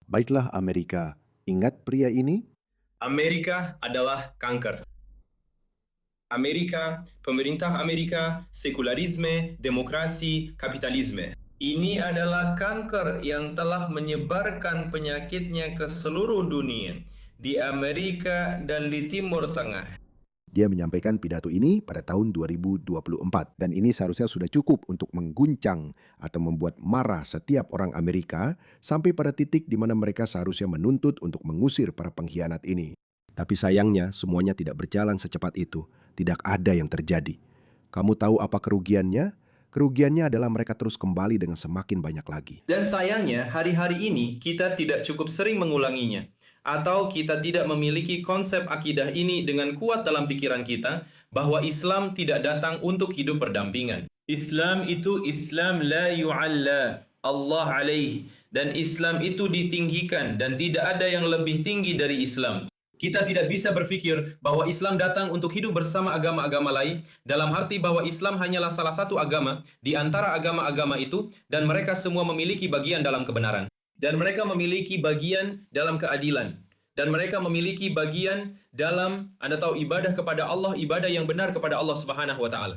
Baiklah Amerika, ingat pria ini? Amerika adalah kanker. Pemerintah Amerika, sekularisme, demokrasi, kapitalisme. Ini adalah kanker yang telah menyebarkan penyakitnya ke seluruh dunia, di Amerika dan di Timur Tengah. Dia menyampaikan pidato ini pada tahun 2024 dan ini seharusnya sudah cukup untuk mengguncang atau membuat marah setiap orang Amerika sampai pada titik di mana mereka seharusnya menuntut untuk mengusir para pengkhianat ini. Tapi sayangnya semuanya tidak berjalan secepat itu. Tidak ada yang terjadi. Kamu tahu apa kerugiannya? Kerugiannya adalah mereka terus kembali dengan semakin banyak lagi. Dan sayangnya, hari-hari ini kita tidak cukup sering mengulanginya. Atau kita tidak memiliki konsep akidah ini dengan kuat dalam pikiran kita, bahwa Islam tidak datang untuk hidup berdampingan. Islam itu Islam la yu'alla Allah alaih. Dan Islam itu ditinggikan dan tidak ada yang lebih tinggi dari Islam. Kita tidak bisa berpikir bahwa Islam datang untuk hidup bersama agama-agama lain, dalam arti bahwa Islam hanyalah salah satu agama di antara agama-agama itu, dan mereka semua memiliki bagian dalam kebenaran. Dan mereka memiliki bagian dalam keadilan. Dan mereka memiliki bagian dalam, Anda tahu, ibadah kepada Allah, ibadah yang benar kepada Allah Subhanahu wa Ta'ala.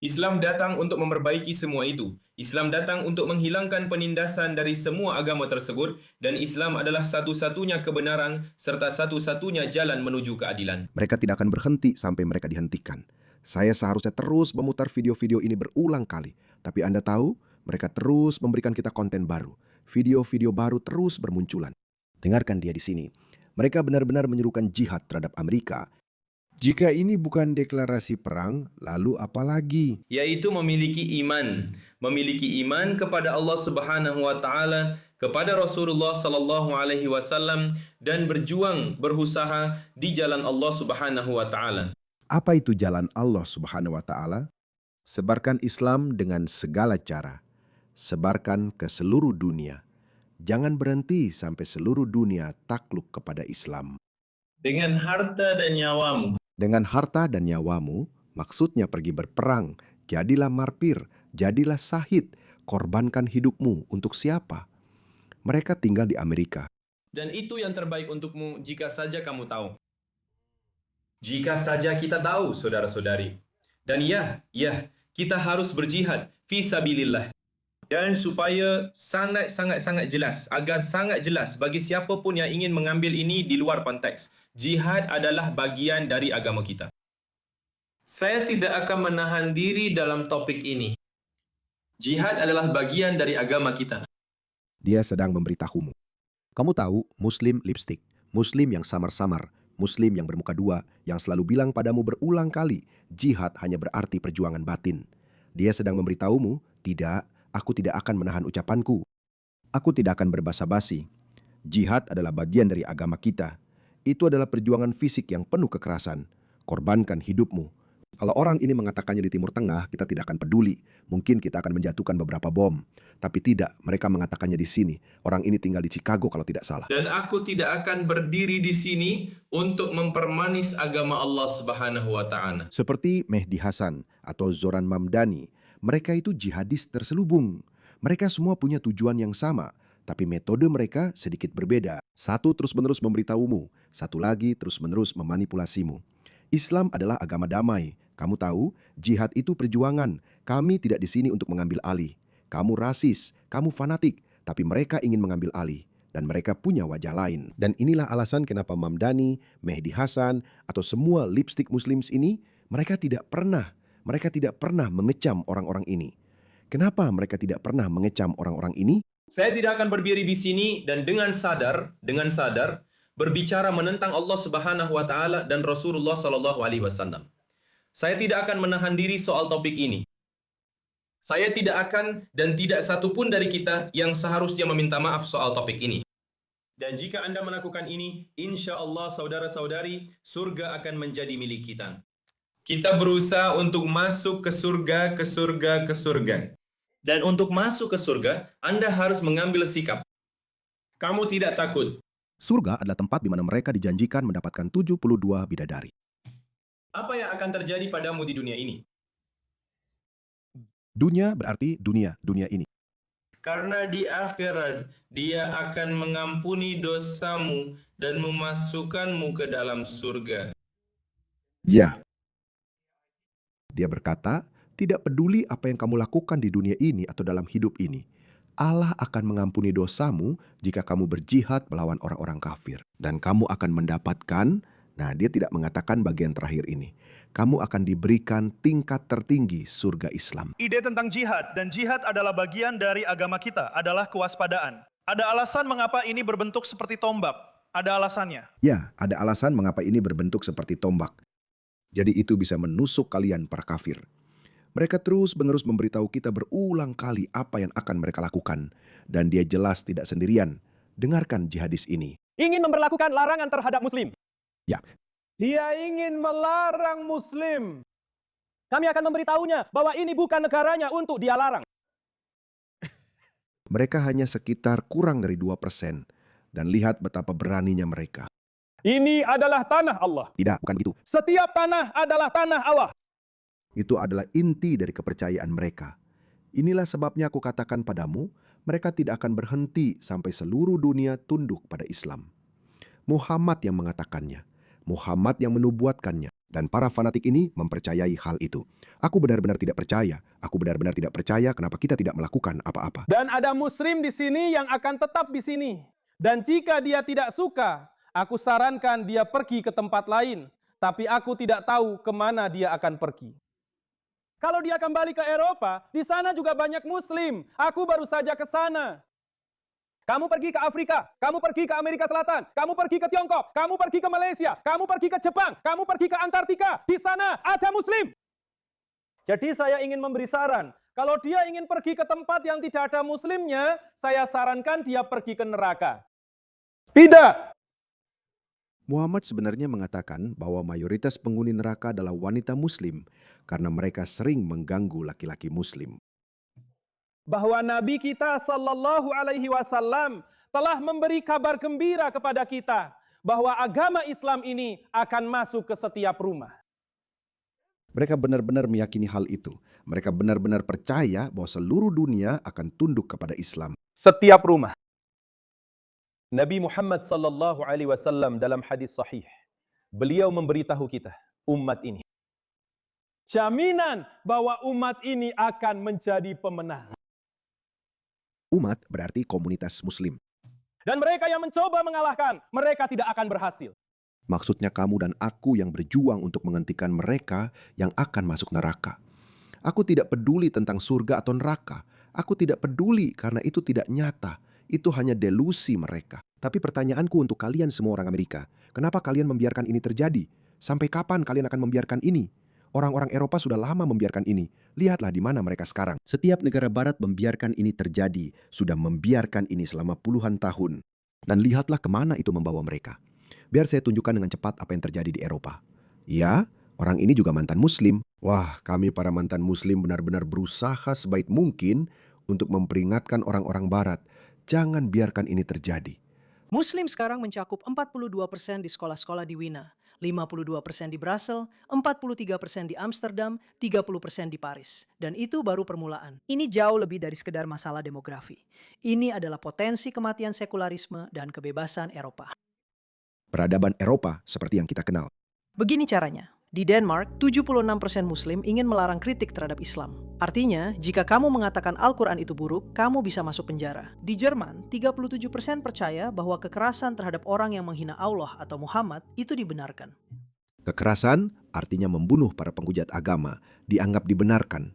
Islam datang untuk memperbaiki semua itu. Islam datang untuk menghilangkan penindasan dari semua agama tersebut, dan Islam adalah satu-satunya kebenaran serta satu-satunya jalan menuju keadilan. Mereka tidak akan berhenti sampai mereka dihentikan. Saya seharusnya terus memutar video-video ini berulang kali. Tapi Anda tahu, mereka terus memberikan kita konten baru. Video-video baru terus bermunculan. Dengarkan dia di sini. Mereka benar-benar menyerukan jihad terhadap Amerika. Jika ini bukan deklarasi perang, lalu apa lagi? Yaitu memiliki iman kepada Allah Subhanahu wa Ta'ala, kepada Rasulullah Sallallahu Alaihi Wasallam, dan berusaha di jalan Allah Subhanahu wa Ta'ala. Apa itu jalan Allah Subhanahu wa Ta'ala? Sebarkan Islam dengan segala cara. Sebarkan ke seluruh dunia. Jangan berhenti sampai seluruh dunia takluk kepada Islam. Dengan harta dan nyawamu. Dengan harta dan nyawamu, maksudnya pergi berperang, jadilah martir, jadilah syahid, korbankan hidupmu untuk siapa? Mereka tinggal di Amerika. Dan itu yang terbaik untukmu jika saja kamu tahu. Jika saja kita tahu, saudara-saudari. Dan kita harus berjihad fi sabilillah. Dan supaya sangat jelas, agar sangat jelas bagi siapapun yang ingin mengambil ini di luar konteks. Jihad adalah bagian dari agama kita. Saya tidak akan menahan diri dalam topik ini. Jihad adalah bagian dari agama kita. Dia sedang memberitahumu. Kamu tahu, Muslim lipstick, Muslim yang samar-samar, Muslim yang bermuka dua, yang selalu bilang padamu berulang kali, jihad hanya berarti perjuangan batin. Dia sedang memberitahumu, tidak, aku tidak akan menahan ucapanku. Aku tidak akan berbasa-basi. Jihad adalah bagian dari agama kita. Itu adalah perjuangan fisik yang penuh kekerasan. Korbankan hidupmu. Kalau orang ini mengatakannya di Timur Tengah, kita tidak akan peduli. Mungkin kita akan menjatuhkan beberapa bom. Tapi tidak, mereka mengatakannya di sini. Orang ini tinggal di Chicago kalau tidak salah. Dan aku tidak akan berdiri di sini untuk mempermanis agama Allah Subhanahu wa Ta'ala. Seperti Mehdi Hasan atau Zoran Mamdani. Mereka itu jihadis terselubung. Mereka semua punya tujuan yang sama. Tapi metode mereka sedikit berbeda. Satu terus-menerus memberitahumu, satu lagi terus-menerus memanipulasimu. Islam adalah agama damai. Kamu tahu, jihad itu perjuangan. Kami tidak di sini untuk mengambil alih. Kamu rasis, kamu fanatik, tapi mereka ingin mengambil alih. Dan mereka punya wajah lain. Dan inilah alasan kenapa Mamdani, Mehdi Hasan, atau semua lipstick Muslims ini, mereka tidak pernah mengecam orang-orang ini. Kenapa mereka tidak pernah mengecam orang-orang ini? Saya tidak akan berdiri di sini dan dengan sadar berbicara menentang Allah Subhanahu wa Ta'ala dan Rasulullah Sallallahu Alaihi Wasallam. Saya tidak akan menahan diri soal topik ini. Saya tidak akan, dan tidak satupun dari kita yang seharusnya meminta maaf soal topik ini. Dan jika Anda melakukan ini, insya Allah saudara-saudari, surga akan menjadi milik kita. Kita berusaha untuk masuk ke surga. Dan untuk masuk ke surga, Anda harus mengambil sikap. Kamu tidak takut. Surga adalah tempat di mana mereka dijanjikan mendapatkan 72 bidadari. Apa yang akan terjadi padamu di dunia ini? Dunia berarti dunia ini. karena di akhirat Dia akan mengampuni dosamu dan memasukkanmu ke dalam surga. Ya, dia berkata, tidak peduli apa yang kamu lakukan di dunia ini atau dalam hidup ini. Allah akan mengampuni dosamu jika kamu berjihad melawan orang-orang kafir. Dan kamu akan mendapatkan, nah dia tidak mengatakan bagian terakhir ini, kamu akan diberikan tingkat tertinggi surga Islam. Ide tentang jihad, dan jihad adalah bagian dari agama kita, adalah kewaspadaan. Ada alasan mengapa ini berbentuk seperti tombak. Ada alasannya. Ya, ada alasan mengapa ini berbentuk seperti tombak. Jadi itu bisa menusuk kalian para kafir. Mereka terus-menerus memberitahu kita berulang kali apa yang akan mereka lakukan. Dan dia jelas tidak sendirian. Dengarkan jihadis ini. Ingin memberlakukan larangan terhadap Muslim. Ya. Dia ingin melarang Muslim. Kami akan memberitahunya bahwa ini bukan negaranya untuk dia larang. Mereka hanya sekitar kurang dari 2%. Dan lihat betapa beraninya mereka. Ini adalah tanah Allah. Tidak, bukan itu. Setiap tanah adalah tanah Allah. Itu adalah inti dari kepercayaan mereka. Inilah sebabnya aku katakan padamu, mereka tidak akan berhenti sampai seluruh dunia tunduk pada Islam. Muhammad yang mengatakannya, Muhammad yang menubuatkannya, dan para fanatik ini mempercayai hal itu. Aku benar-benar tidak percaya. Aku benar-benar tidak percaya kenapa kita tidak melakukan apa-apa. Dan ada Muslim di sini yang akan tetap di sini. Dan jika dia tidak suka, aku sarankan dia pergi ke tempat lain. Tapi aku tidak tahu kemana dia akan pergi. Kalau dia kembali ke Eropa, di sana juga banyak Muslim. Aku baru saja ke sana. Kamu pergi ke Afrika, kamu pergi ke Amerika Selatan, kamu pergi ke Tiongkok, kamu pergi ke Malaysia, kamu pergi ke Jepang, kamu pergi ke Antartika. Di sana ada Muslim. Jadi saya ingin memberi saran. Kalau dia ingin pergi ke tempat yang tidak ada Muslimnya, saya sarankan dia pergi ke neraka. Tidak. Muhammad sebenarnya mengatakan bahwa mayoritas penghuni neraka adalah wanita Muslim karena mereka sering mengganggu laki-laki Muslim. Bahwa Nabi kita Sallallahu Alaihi Wasallam telah memberi kabar gembira kepada kita bahwa agama Islam ini akan masuk ke setiap rumah. Mereka benar-benar meyakini hal itu. Mereka benar-benar percaya bahwa seluruh dunia akan tunduk kepada Islam. Setiap rumah. Nabi Muhammad Sallallahu Alaihi Wasallam dalam hadis sahih, beliau memberitahu kita, umat ini, jaminan bahwa umat ini akan menjadi pemenang. Umat berarti komunitas Muslim. Dan mereka yang mencoba mengalahkan, mereka tidak akan berhasil. Maksudnya kamu dan aku yang berjuang untuk menghentikan mereka yang akan masuk neraka. Aku tidak peduli tentang surga atau neraka. Aku tidak peduli karena itu tidak nyata. Itu hanya delusi mereka. Tapi pertanyaanku untuk kalian semua orang Amerika, kenapa kalian membiarkan ini terjadi? Sampai kapan kalian akan membiarkan ini? Orang-orang Eropa sudah lama membiarkan ini. Lihatlah di mana mereka sekarang. Setiap negara barat membiarkan ini terjadi, sudah membiarkan ini selama puluhan tahun. Dan lihatlah kemana itu membawa mereka. Biar saya tunjukkan dengan cepat apa yang terjadi di Eropa. Ya, orang ini juga mantan Muslim. Wah, kami para mantan Muslim benar-benar berusaha sebaik mungkin untuk memperingatkan orang-orang barat. Jangan biarkan ini terjadi. Muslim sekarang mencakup 42% di sekolah-sekolah di Wina, 52% di Brussels, 43% di Amsterdam, 30% di Paris. Dan itu baru permulaan. Ini jauh lebih dari sekedar masalah demografi. Ini adalah potensi kematian sekularisme dan kebebasan Eropa. Peradaban Eropa seperti yang kita kenal. Begini caranya. Di Denmark, 76% Muslim ingin melarang kritik terhadap Islam. Artinya, jika kamu mengatakan Al-Quran itu buruk, kamu bisa masuk penjara. Di Jerman, 37% percaya bahwa kekerasan terhadap orang yang menghina Allah atau Muhammad itu dibenarkan. Kekerasan artinya membunuh para penghujat agama, dianggap dibenarkan.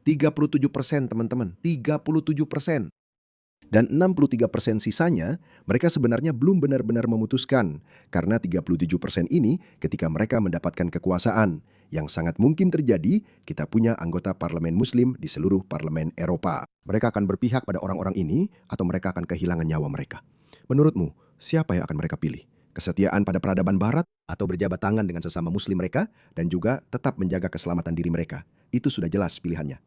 37% teman-teman, 37%. Dan 63% sisanya, mereka sebenarnya belum benar-benar memutuskan. Karena 37% ini ketika mereka mendapatkan kekuasaan. Yang sangat mungkin terjadi, kita punya anggota parlemen Muslim di seluruh parlemen Eropa. Mereka akan berpihak pada orang-orang ini atau mereka akan kehilangan nyawa mereka. Menurutmu, siapa yang akan mereka pilih? Kesetiaan pada peradaban barat atau berjabat tangan dengan sesama Muslim mereka dan juga tetap menjaga keselamatan diri mereka? Itu sudah jelas pilihannya.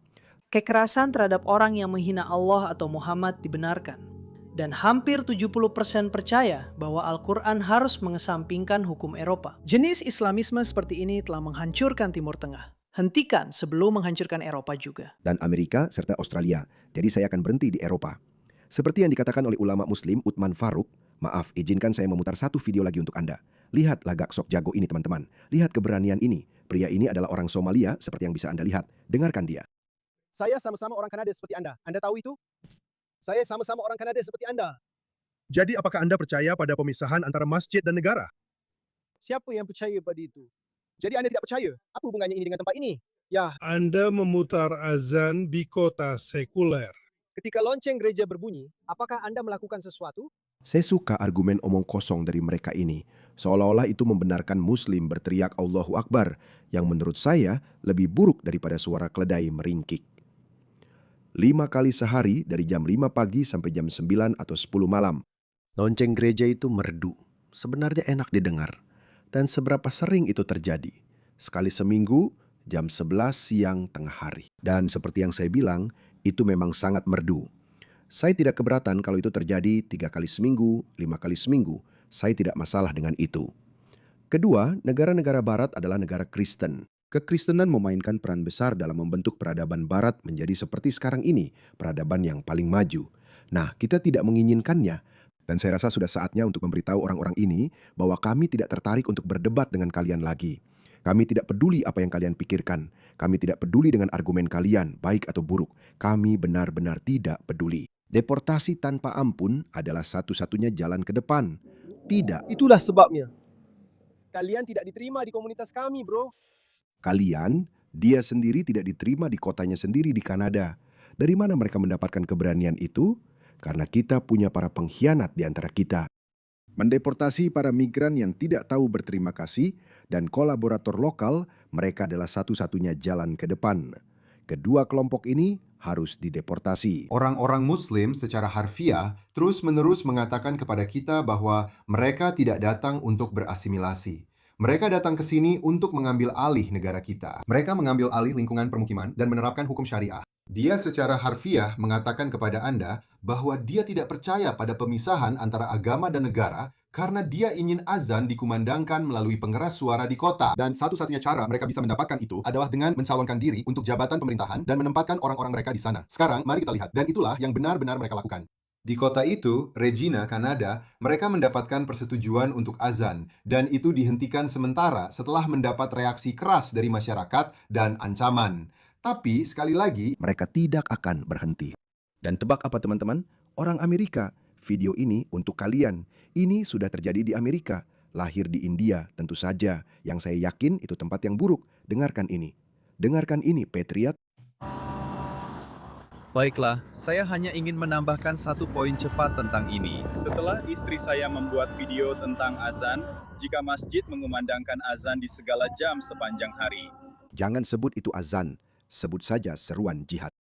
Kekerasan terhadap orang yang menghina Allah atau Muhammad dibenarkan. Dan hampir 70% percaya bahwa Al-Quran harus mengesampingkan hukum Eropa. Jenis Islamisme seperti ini telah menghancurkan Timur Tengah. Hentikan sebelum menghancurkan Eropa juga. Dan Amerika serta Australia. Jadi saya akan berhenti di Eropa. Seperti yang dikatakan oleh ulama muslim Uthman Faruk, maaf, izinkan saya memutar satu video lagi untuk Anda. Lihat lagak sok jago ini teman-teman. Lihat keberanian ini. Pria ini adalah orang Somalia seperti yang bisa Anda lihat. Dengarkan dia. Saya sama-sama orang Kanada seperti Anda. Anda tahu itu? Saya sama-sama orang Kanada seperti Anda. Jadi apakah Anda percaya pada pemisahan antara masjid dan negara? Siapa yang percaya pada itu? Jadi Anda tidak percaya? Apa hubungannya ini dengan tempat ini? Ya, Anda memutar azan di kota sekuler. ketika lonceng gereja berbunyi, apakah Anda melakukan sesuatu? Saya suka argumen omong kosong dari mereka ini. Seolah-olah itu membenarkan muslim berteriak Allahu Akbar, yang menurut saya lebih buruk daripada suara keledai meringkik. 5 kali sehari dari jam 5 pagi sampai jam 9 atau 10 malam. Lonceng gereja itu merdu. Sebenarnya enak didengar. Dan seberapa sering itu terjadi? Sekali seminggu, jam 11 siang tengah hari. Dan seperti yang saya bilang, itu memang sangat merdu. Saya tidak keberatan kalau itu terjadi 3 kali seminggu, 5 kali seminggu. Saya tidak masalah dengan itu. Kedua, negara-negara barat adalah negara Kristen. Kekristenan memainkan peran besar dalam membentuk peradaban barat menjadi seperti sekarang ini, peradaban yang paling maju. Nah, kita tidak menginginkannya. Dan saya rasa sudah saatnya untuk memberitahu orang-orang ini bahwa kami tidak tertarik untuk berdebat dengan kalian lagi. Kami tidak peduli apa yang kalian pikirkan. Kami tidak peduli dengan argumen kalian, baik atau buruk. Kami benar-benar tidak peduli. Deportasi tanpa ampun adalah satu-satunya jalan ke depan. Tidak. Itulah sebabnya. Kalian tidak diterima di komunitas kami, bro. Kalian, dia sendiri tidak diterima di kotanya sendiri di Kanada. Dari mana mereka mendapatkan keberanian itu? Karena kita punya para pengkhianat di antara kita. Mendeportasi para migran yang tidak tahu berterima kasih dan kolaborator lokal, mereka adalah satu-satunya jalan ke depan. Kedua kelompok ini harus dideportasi. Orang-orang Muslim secara harfiah terus-menerus mengatakan kepada kita bahwa mereka tidak datang untuk berasimilasi. Mereka datang ke sini untuk mengambil alih negara kita. Mereka mengambil alih lingkungan permukiman dan menerapkan hukum syariah. Dia secara harfiah mengatakan kepada Anda bahwa dia tidak percaya pada pemisahan antara agama dan negara karena dia ingin azan dikumandangkan melalui pengeras suara di kota. Dan satu-satunya cara mereka bisa mendapatkan itu adalah dengan mencalonkan diri untuk jabatan pemerintahan dan menempatkan orang-orang mereka di sana. Sekarang, mari kita lihat. Dan itulah yang benar-benar mereka lakukan. Di kota itu, Regina, Kanada, mereka mendapatkan persetujuan untuk azan, dan itu dihentikan sementara setelah mendapat reaksi keras dari masyarakat dan ancaman. Tapi, sekali lagi, Mereka tidak akan berhenti. Dan tebak apa teman-teman? Orang Amerika. Video ini untuk kalian. Ini sudah terjadi di Amerika. Lahir di India, tentu saja. Yang saya yakin itu tempat yang buruk. Dengarkan ini. Dengarkan ini, Patriot. Baiklah, saya hanya ingin menambahkan satu poin cepat tentang ini. Setelah istri saya membuat video tentang azan, jika masjid mengumandangkan azan di segala jam sepanjang hari. Jangan sebut itu azan. Sebut saja seruan jihad.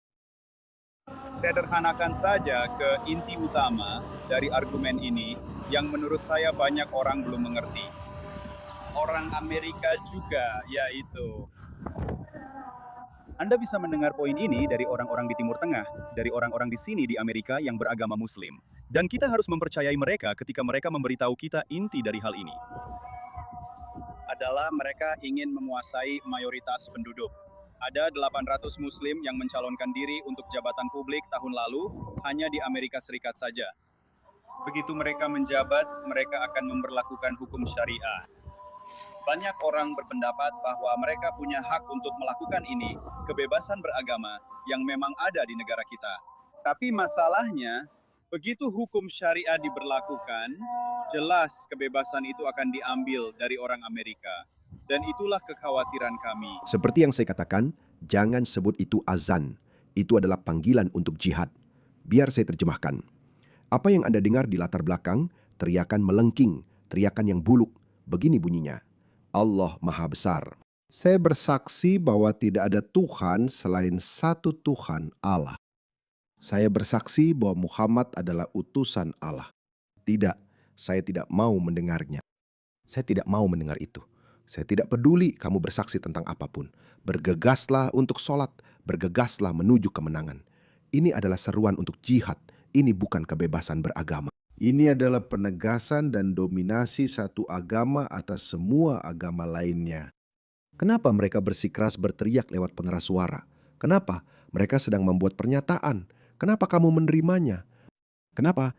Sederhanakan saja ke inti utama dari argumen ini yang menurut saya banyak orang belum mengerti. Orang Amerika juga, yaitu. Anda bisa mendengar poin ini dari orang-orang di Timur Tengah, dari orang-orang di sini di Amerika yang beragama Muslim. Dan kita harus mempercayai mereka ketika mereka memberitahu kita inti dari hal ini. Adalah mereka ingin menguasai mayoritas penduduk. Ada 800 Muslim yang mencalonkan diri untuk jabatan publik tahun lalu hanya di Amerika Serikat saja. Begitu mereka menjabat, mereka akan memberlakukan hukum syariah. Banyak orang berpendapat bahwa mereka punya hak untuk melakukan ini, kebebasan beragama yang memang ada di negara kita. Tapi masalahnya, begitu hukum syariah diberlakukan, jelas kebebasan itu akan diambil dari orang Amerika. Dan itulah kekhawatiran kami. Seperti yang saya katakan, jangan sebut itu azan. Itu adalah panggilan untuk jihad. Biar saya terjemahkan. Apa yang Anda dengar di latar belakang, teriakan melengking, teriakan yang buluk. Begini bunyinya. Allah Maha Besar. Saya bersaksi bahwa tidak ada Tuhan selain satu Tuhan, Allah. Saya bersaksi bahwa Muhammad adalah utusan Allah. Tidak, saya tidak mau mendengarnya. Saya tidak mau mendengar itu. Saya tidak peduli kamu bersaksi tentang apapun. Bergegaslah untuk sholat, bergegaslah menuju kemenangan. Ini adalah seruan untuk jihad. Ini bukan kebebasan beragama. Ini adalah penegasan dan dominasi satu agama atas semua agama lainnya. Kenapa mereka bersikeras berteriak lewat pengeras suara? Kenapa? Mereka sedang membuat pernyataan. Kenapa kamu menerimanya? Kenapa?